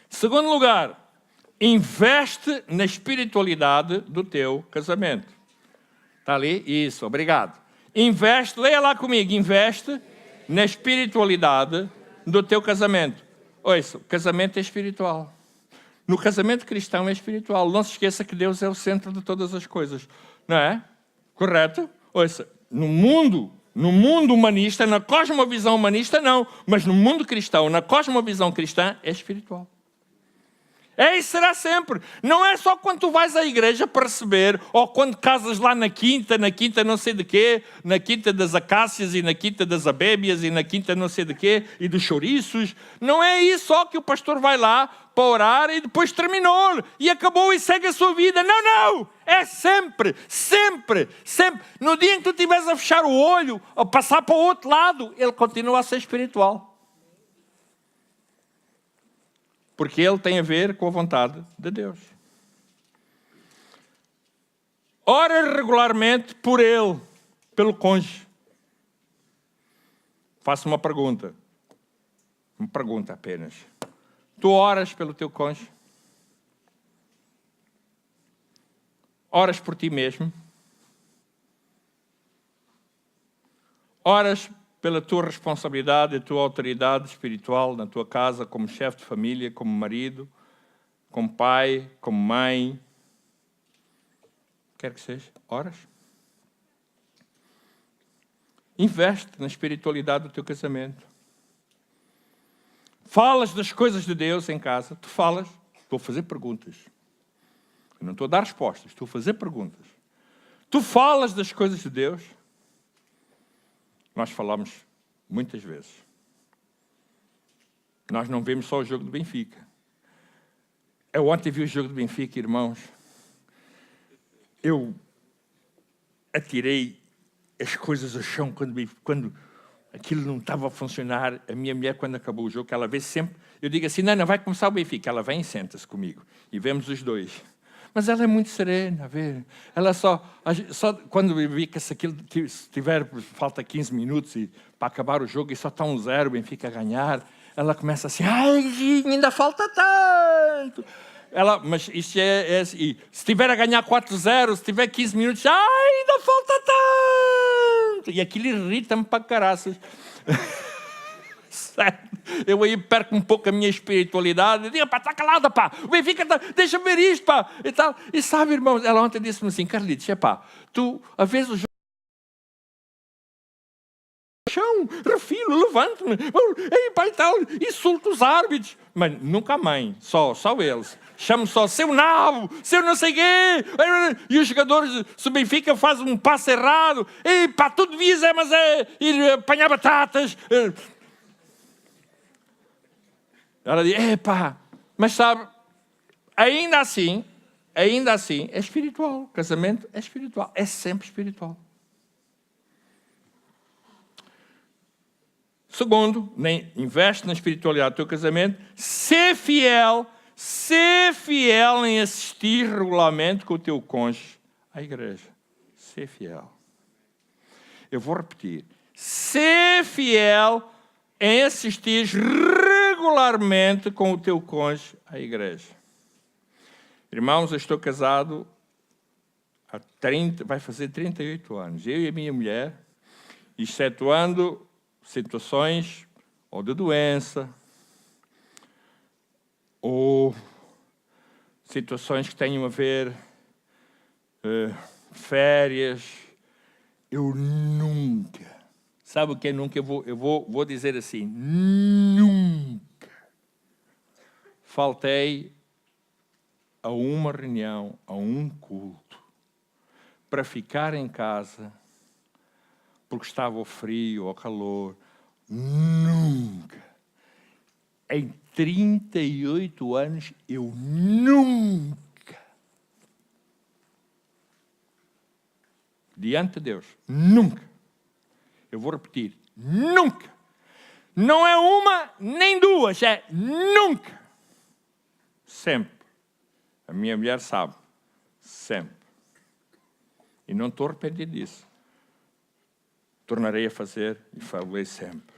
Segundo lugar, investe na espiritualidade do teu casamento. Está ali? Isso, obrigado. Investe, leia lá comigo, investe na espiritualidade do teu casamento. Ouça, o casamento é espiritual. No casamento cristão é espiritual. Não se esqueça que Deus é o centro de todas as coisas. Não é? Correto? Ouça, no mundo humanista, na cosmovisão humanista, não. Mas no mundo cristão, na cosmovisão cristã, é espiritual. É e será sempre. Não é só quando tu vais à igreja para receber, ou quando casas lá na quinta não sei de quê, na quinta das acácias e na quinta das abébias e na quinta não sei de quê e dos chouriços. Não é isso só que o pastor vai lá para orar e depois terminou e acabou e segue a sua vida. Não, não! É sempre, sempre, sempre. No dia em que tu estiveres a fechar o olho, a passar para o outro lado, ele continua a ser espiritual. Porque ele tem a ver com a vontade de Deus. Ora regularmente por ele, pelo cônjuge. Faço uma pergunta. Uma pergunta apenas. Tu oras pelo teu cônjuge? Oras por ti mesmo? Oras pela tua responsabilidade e tua autoridade espiritual na tua casa, como chefe de família, como marido, como pai, como mãe. Quer que seja, oras. Investe na espiritualidade do teu casamento. Falas das coisas de Deus em casa. Tu falas, estou a fazer perguntas. Eu não estou a dar respostas, estou a fazer perguntas. Tu falas das coisas de Deus. Nós falamos muitas vezes. Nós não vemos só o jogo do Benfica. Eu ontem vi o jogo do Benfica, irmãos. Eu atirei as coisas ao chão quando aquilo não estava a funcionar. A minha mulher, quando acabou o jogo, ela vê sempre... Eu digo assim, não, vai começar o Benfica. Ela vem e senta-se comigo. E vemos os dois. Mas ela é muito serena, a ver. Ela só quando vi que se tiver, falta 15 minutos para acabar o jogo e só está 1-0, o Benfica a ganhar, ela começa assim, ai, ainda falta tanto. Mas isto é assim, se tiver a ganhar 4-0, se tiver 15 minutos, ai, ainda falta tanto. E aquilo irrita-me para caraças. Eu aí perco um pouco a minha espiritualidade. Eu digo, pá, está calada, pá. O Benfica, deixa-me ver isto, pá. E, tal. E sabe, irmãos, ela ontem disse-me assim, Carlitos, pá, tu, às vezes o jogo... chão, refiro, levanto-me, ei, pá, e tal, insulto os árbitros. Mas nunca a mãe, só eles. Chamo só seu nabo, seu não sei quê. E os jogadores, se o Benfica faz um passo errado, ei, pá, tu devias ir apanhar batatas. Ela diz, epá, mas sabe, ainda assim, é espiritual. O casamento é espiritual, é sempre espiritual. Segundo, investe na espiritualidade do teu casamento, ser fiel em assistir regularmente com o teu cônjuge à igreja. Ser fiel. Eu vou repetir. Ser fiel em assistir regularmente com o teu cônjuge à igreja. Irmãos, eu estou casado há vai fazer 38 anos. Eu e a minha mulher, excetuando situações ou de doença, ou situações que tenham a ver férias, eu nunca, sabe o que é nunca? Eu vou dizer assim, nunca faltei a uma reunião, a um culto, para ficar em casa, porque estava o frio ou o calor. Nunca. Em 38 anos, eu nunca, diante de Deus, nunca, eu vou repetir, nunca, não é uma nem duas, é nunca, sempre. A minha mulher sabe, sempre. E não estou arrependido disso. Tornarei a fazer e farei sempre.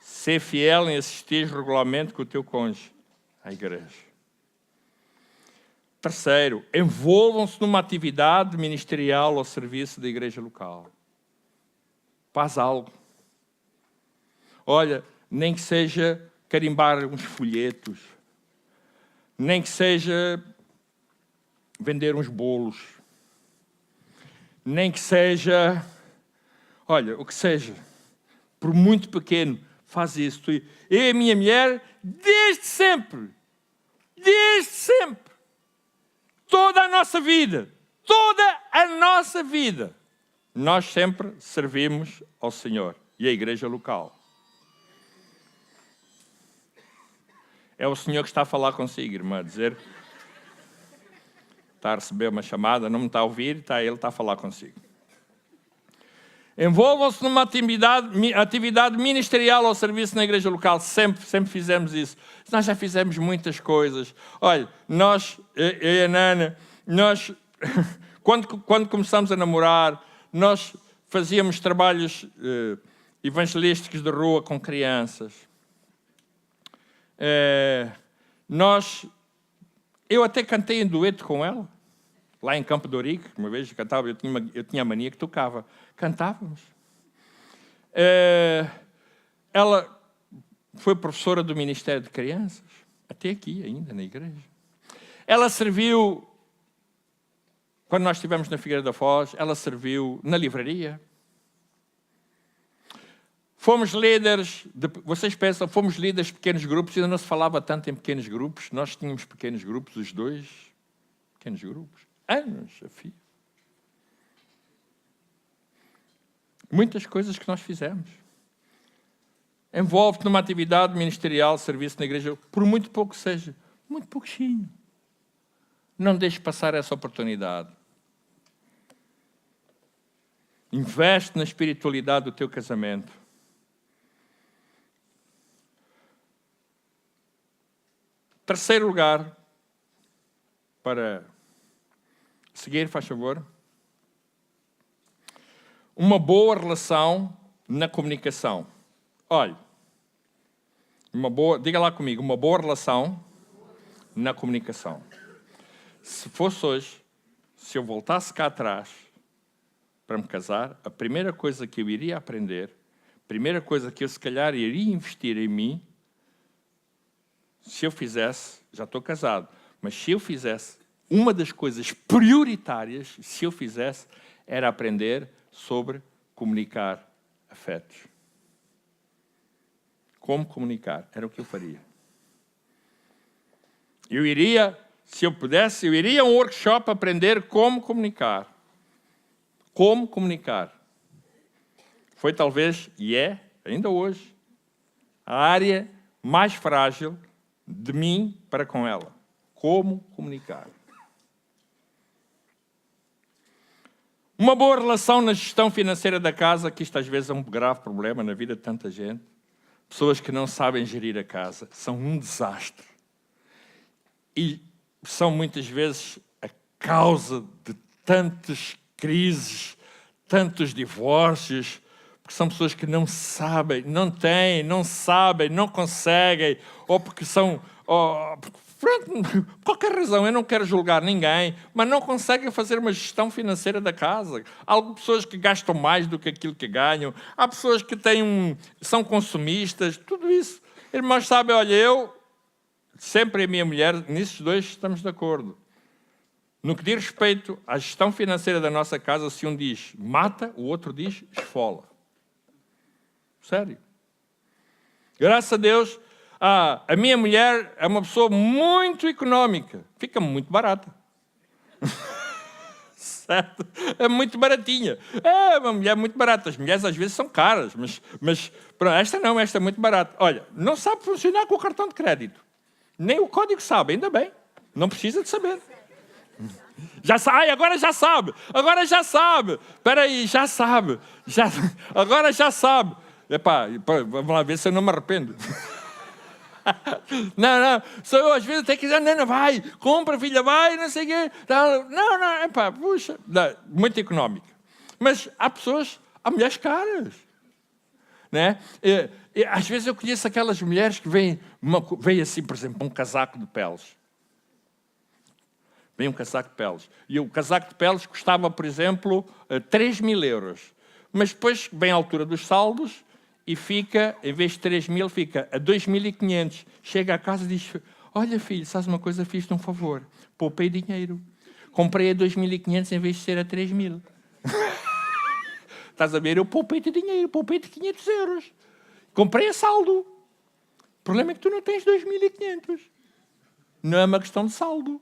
Ser fiel em assistir regularmente com o teu cônjuge à igreja. Terceiro, envolvam-se numa atividade ministerial ao serviço da igreja local. Faz algo. Olha, nem que seja carimbar uns folhetos, nem que seja vender uns bolos, nem que seja, olha, o que seja, por muito pequeno, faz isso. Eu e a minha mulher, desde sempre, Desde sempre. Toda a nossa vida. Toda a nossa vida. Nós sempre servimos ao Senhor e à igreja local. É o Senhor que está a falar consigo, irmã, a dizer... Está a receber uma chamada, não me está a ouvir, ele está a falar consigo. Envolvam-se numa atividade ministerial ou serviço na igreja local. Sempre fizemos isso. Nós já fizemos muitas coisas. Olha, eu e a Nana, quando começamos a namorar, nós fazíamos trabalhos evangelísticos de rua com crianças. Eu até cantei em dueto com ela, lá em Campo de Ourique, uma vez cantava, eu tinha a mania que tocava. Cantávamos. Ela foi professora do Ministério de Crianças, até aqui ainda, na igreja. Ela serviu, quando nós estivemos na Figueira da Foz, ela serviu na livraria. Fomos líderes, vocês pensam, fomos líderes de pequenos grupos, ainda não se falava tanto em pequenos grupos, nós tínhamos pequenos grupos, os dois, pequenos grupos, anos a fio. Muitas coisas que nós fizemos. Envolve-te numa atividade ministerial, serviço na igreja, por muito pouco que seja, muito pouquinho. Não deixes passar essa oportunidade. Investe na espiritualidade do teu casamento. Terceiro lugar, para seguir, faz favor. Uma boa relação na comunicação. Olha, diga lá comigo, uma boa relação na comunicação. Se fosse hoje, se eu voltasse cá atrás para me casar, a primeira coisa que eu iria aprender, a primeira coisa que eu se calhar iria investir em mim, se eu fizesse, já estou casado, mas se eu fizesse, uma das coisas prioritárias, se eu fizesse, era aprender sobre comunicar afetos. Como comunicar? Era o que eu faria. Se eu pudesse, eu iria a um workshop aprender como comunicar. Como comunicar. Foi talvez, e é, ainda hoje, a área mais frágil de mim para com ela. Como comunicar. Uma boa relação na gestão financeira da casa, que isto às vezes é um grave problema na vida de tanta gente. Pessoas que não sabem gerir a casa são um desastre. E são muitas vezes a causa de tantas crises, tantos divórcios, porque são pessoas que não sabem, não têm, não sabem, não conseguem, ou porque são... Pronto, qualquer razão, eu não quero julgar ninguém, mas não conseguem fazer uma gestão financeira da casa. Há pessoas que gastam mais do que aquilo que ganham, há pessoas que são consumistas, tudo isso. Irmãos, sabem, olha, eu, sempre a minha mulher, nesses dois estamos de acordo. No que diz respeito à gestão financeira da nossa casa, se um diz mata, o outro diz esfola. Sério. Graças a Deus... a minha mulher é uma pessoa muito económica. Fica muito barata. Certo? É muito baratinha. É uma mulher muito barata. As mulheres às vezes são caras, mas esta não, esta é muito barata. Olha, não sabe funcionar com o cartão de crédito. Nem o código sabe, ainda bem. Não precisa de saber. Já sabe, agora já sabe. Agora já sabe. Espera aí, já sabe. Agora já sabe. Epá, vamos lá ver se eu não me arrependo. Não, só eu às vezes até quiser, não, vai, compra, filha, vai, não sei o quê. Não, pá, puxa, muito económica. Mas há mulheres caras, né? Às vezes eu conheço aquelas mulheres que vêm assim, por exemplo, um casaco de peles. Vem um casaco de peles. E o casaco de peles custava, por exemplo, 3.000 euros. Mas depois vem a altura dos saldos, e fica, em vez de 3.000, fica a 2.500. Chega a casa e diz, olha filho, sabes uma coisa, fiz-te um favor. Poupei dinheiro. Comprei a 2.500 em vez de ser a 3.000. Estás a ver? Eu poupei-te dinheiro, poupei-te 500 euros. Comprei a saldo. O problema é que tu não tens 2.500. não é uma questão de saldo.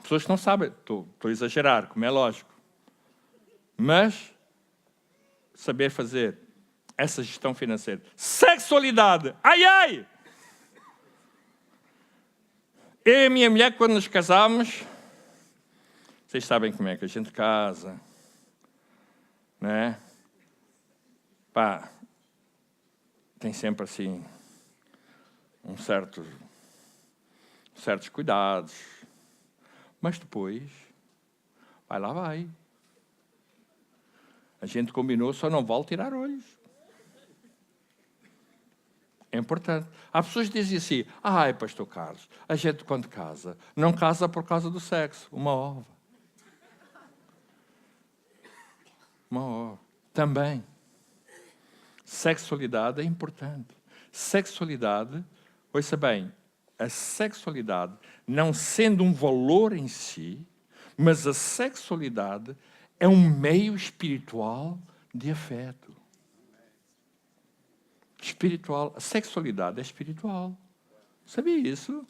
Pessoas que não sabem, estou a exagerar, como é lógico. Mas saber fazer essa gestão financeira. Sexualidade. Ai, ai! Eu e a minha mulher, quando nos casámos, vocês sabem como é que a gente casa, né? Pá, tem sempre assim certos cuidados, mas depois vai. A gente combinou, só não vale tirar olhos. É importante. Há pessoas que dizem assim, ai, pastor Carlos, a gente quando casa, não casa por causa do sexo, uma ova. Também. Sexualidade é importante. Sexualidade, ouça bem, a sexualidade, não sendo um valor em si, mas a sexualidade é um meio espiritual de afeto. Espiritual. A sexualidade é espiritual. Sabia isso?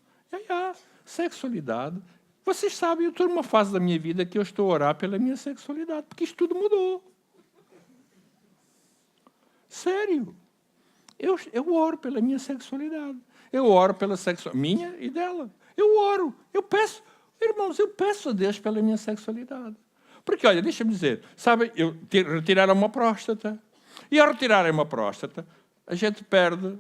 Sexualidade. Vocês sabem, eu estou numa fase da minha vida que eu estou a orar pela minha sexualidade, porque isto tudo mudou. Sério. Eu oro pela minha sexualidade. Eu oro pela sexualidade minha e dela. Eu oro. Eu peço. Irmãos, eu peço a Deus pela minha sexualidade. Porque, olha, deixa-me dizer, sabe, retiraram uma próstata. E ao retirarem uma próstata, a gente perde,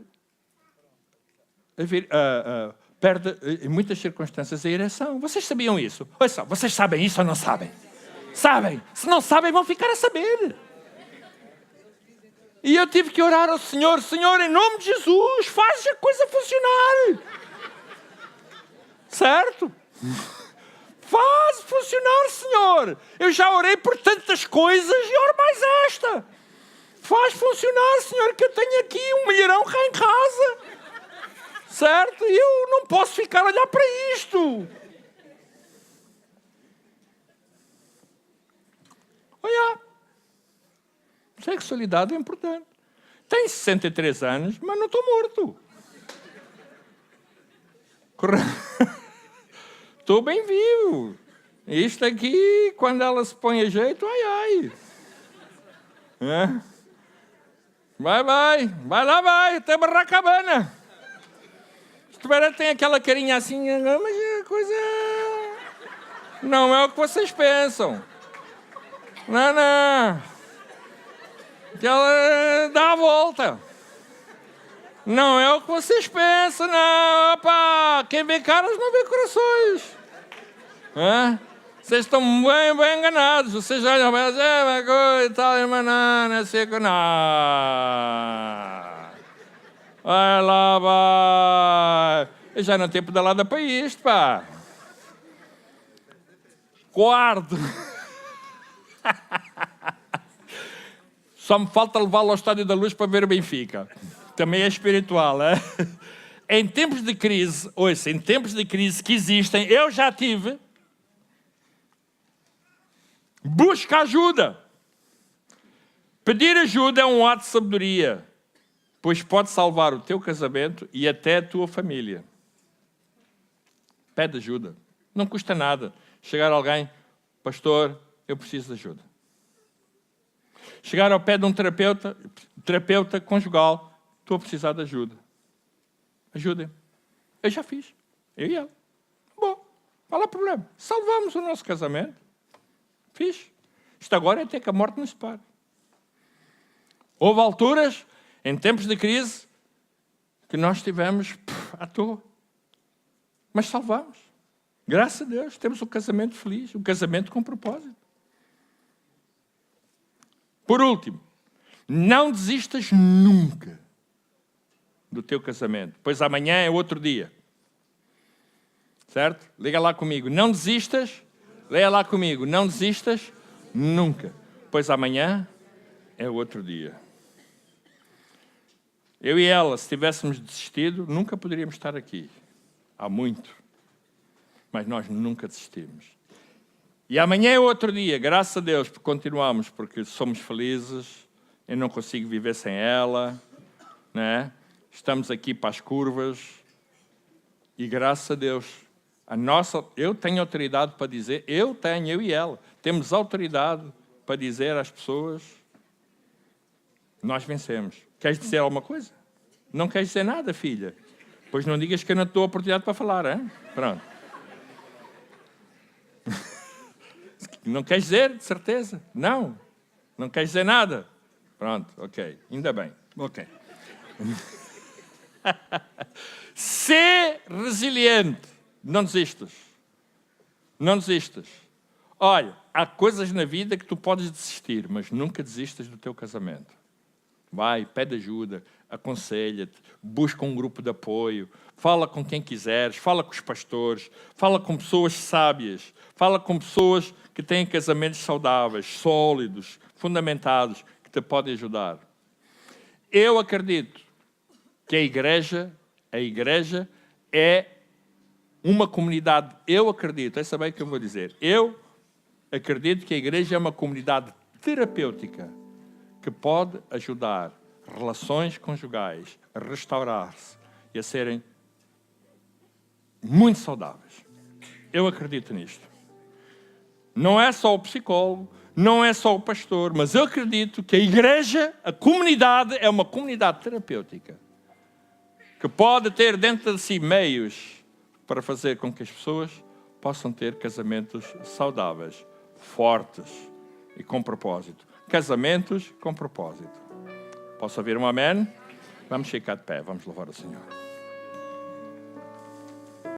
em muitas circunstâncias, a ereção. Vocês sabiam isso? Olha só, vocês sabem isso ou não sabem? Sabem. Se não sabem, vão ficar a saber. E eu tive que orar ao Senhor, Senhor, em nome de Jesus, faz a coisa funcionar. Certo? Faz funcionar, Senhor. Eu já orei por tantas coisas e oro mais esta. Faz funcionar, Senhor, que eu tenho aqui 1 milhão cá em casa. Certo? E eu não posso ficar a olhar para isto. Olha, sexualidade é importante. Tenho 63 anos, mas não estou morto. Estou bem vivo. Isto aqui, quando ela se põe a jeito, ai. É. Vai, até Barracabana. Se tem aquela carinha assim, mas a coisa não é o que vocês pensam. Não. Que ela dá a volta. Não é o que vocês pensam, não. Opa, quem vê caras não vê corações. Vocês estão bem enganados. Vocês olham para uma coisa e tal, mas não sei o que não. Vai lá, vai. Eu já não tenho pedalada para isto, pá. Quarto. Só me falta levá-lo ao Estádio da Luz para ver o Benfica. Também é espiritual, é? Em tempos de crise, ouça, em tempos de crise que existem, eu já tive. Busca ajuda. Pedir ajuda é um ato de sabedoria, pois pode salvar o teu casamento e até a tua família. Pede ajuda. Não custa nada chegar a alguém, pastor, eu preciso de ajuda. Chegar ao pé de um terapeuta conjugal, estou a precisar de ajuda. Ajudem. Eu já fiz. Eu e ela. Bom, qual é o problema? Salvamos o nosso casamento. Fiz. Isto agora é até que a morte nos separe. Houve alturas, em tempos de crise, que nós estivemos à toa. Mas salvamos. Graças a Deus, temos um casamento feliz, um casamento com propósito. Por último, não desistas nunca do teu casamento, pois amanhã é outro dia. Certo? Liga lá comigo. Não desistas, leia lá comigo. Não desistas nunca, pois amanhã é outro dia. Eu e ela, se tivéssemos desistido, nunca poderíamos estar aqui. Há muito. Mas nós nunca desistimos. E amanhã é outro dia, graças a Deus, porque continuamos, porque somos felizes. Eu não consigo viver sem ela, né? Estamos aqui para as curvas, E graças a Deus, eu tenho autoridade para dizer, eu e ela, temos autoridade para dizer às pessoas, nós vencemos. Queres dizer alguma coisa? Não queres dizer nada, filha? Pois não digas que eu não te dou a oportunidade para falar, hein? Pronto. Não queres dizer, de certeza? Não. Não queres dizer nada? Pronto, ok. Ainda bem. Ok. Ser resiliente. Não desistas. Não desistas. Olha, há coisas na vida que tu podes desistir, mas nunca desistas do teu casamento. Vai, pede ajuda, aconselha-te, busca um grupo de apoio, fala com quem quiseres, fala com os pastores, fala com pessoas sábias, fala com pessoas que têm casamentos saudáveis, sólidos, fundamentados, que te podem ajudar. Eu acredito que a igreja é uma comunidade, eu acredito, é saber o que eu vou dizer, eu acredito que a igreja é uma comunidade terapêutica que pode ajudar relações conjugais a restaurar-se e a serem muito saudáveis. Eu acredito nisto. Não é só o psicólogo, não é só o pastor, mas eu acredito que a igreja, a comunidade, é uma comunidade terapêutica que pode ter dentro de si meios para fazer com que as pessoas possam ter casamentos saudáveis, fortes e com propósito. Casamentos com propósito. Posso ouvir um amém? Vamos ficar de pé, vamos louvar o Senhor.